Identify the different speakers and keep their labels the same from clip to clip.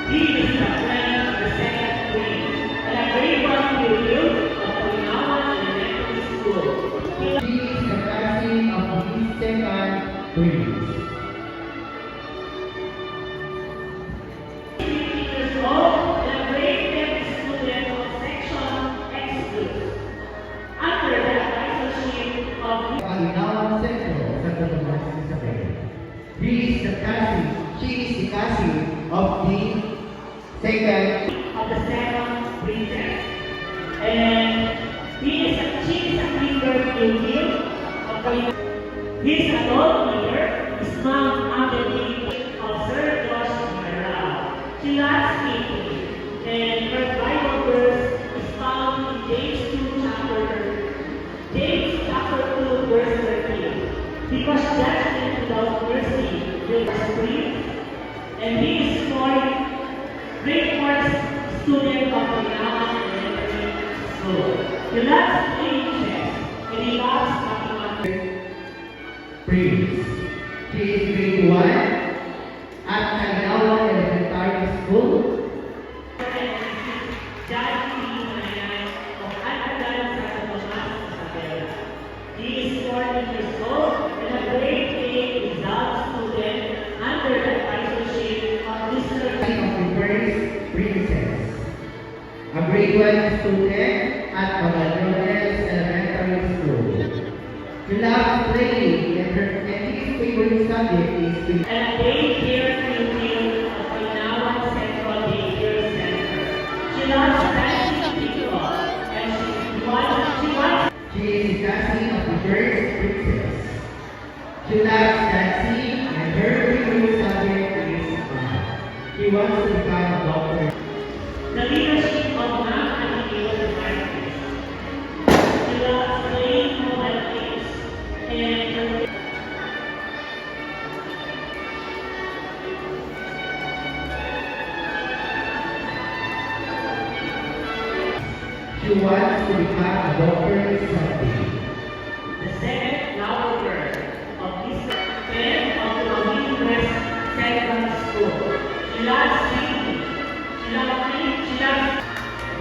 Speaker 1: He is the friend of the second grade, and a very one review of Okinawa Elementary School.
Speaker 2: He is the cousin of his second grade.
Speaker 1: 15 years old and a grade 10 student of section X group. Under the advisorship of
Speaker 2: Okinawa Central, Santa Tomas, Isabel. She is the cousin of the second
Speaker 1: princess, and she is a member in him of his adult mother is Mount Avenue of Sir Josh Mara. She loves speaking, and her Bible verse is found in James chapter 2, verse 13. Because judgment without mercy will spring, and he is great first student of Okinawa Elementary School. He loves playing chess, and he loves mathematics.
Speaker 2: Prince. She is grade 1 at Okinawa Elementary School.
Speaker 1: He is 14 years old and a grade 8 result student under the advisorship of Mr.
Speaker 2: Of the first princess. A grade 1 student at Caballeros Elementary School. She loves playing and his favorite subject is
Speaker 1: and a daycare pupil of Okinawa Central Daycare Center. She loves dancing people and
Speaker 2: She is the cousin of the first princess. She loves dancing and her favorite subject is math. She wants to become a doctor.
Speaker 1: the leadership of Mount Avenue Marquez. She loves playing mobile games and her
Speaker 2: She wants to become a doctor someday.
Speaker 1: the second flower girl of Mr. and of the West Second School. She loves singing.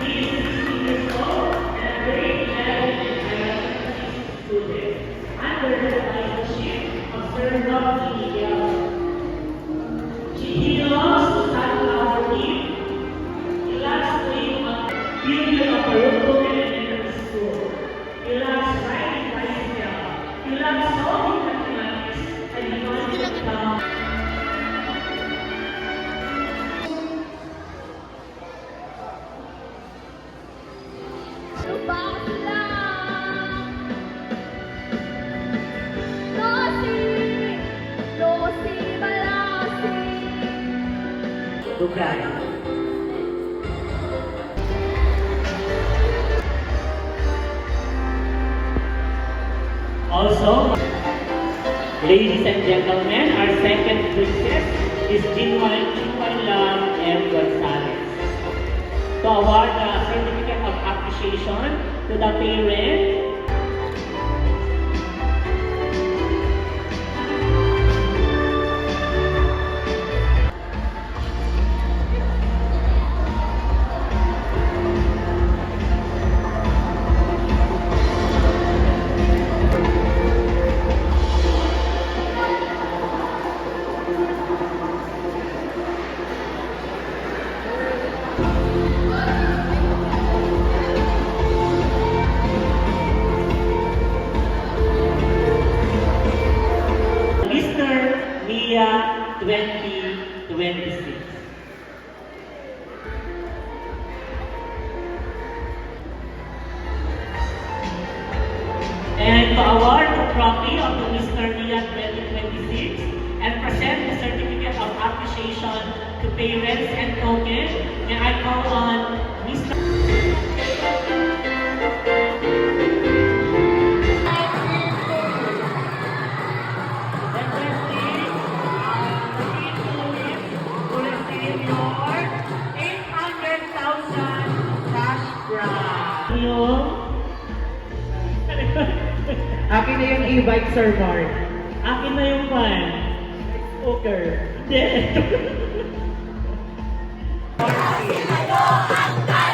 Speaker 1: He is 16 years old and a grade 11 and student under the advisorship of Sir Rocky Miguel. He belongs to Sunflower Team. He loves playing on pupil of Baruto Elementary School. He loves riding bicycle. He loves solving mathematics and he wants to become lugar. Also, ladies and gentlemen, our second princess is Jinwan M. Gonzalez. To award the certificate of appreciation to the parent Mr. Mia 2026. And to award the trophy of the Mr. Mia 2026 and present the certificate of appreciation to parents and token, may I call on Mr.
Speaker 2: Akin na yung e-bike, Sir Mark.
Speaker 1: Akin na yung fan. Poker.
Speaker 3: Martin.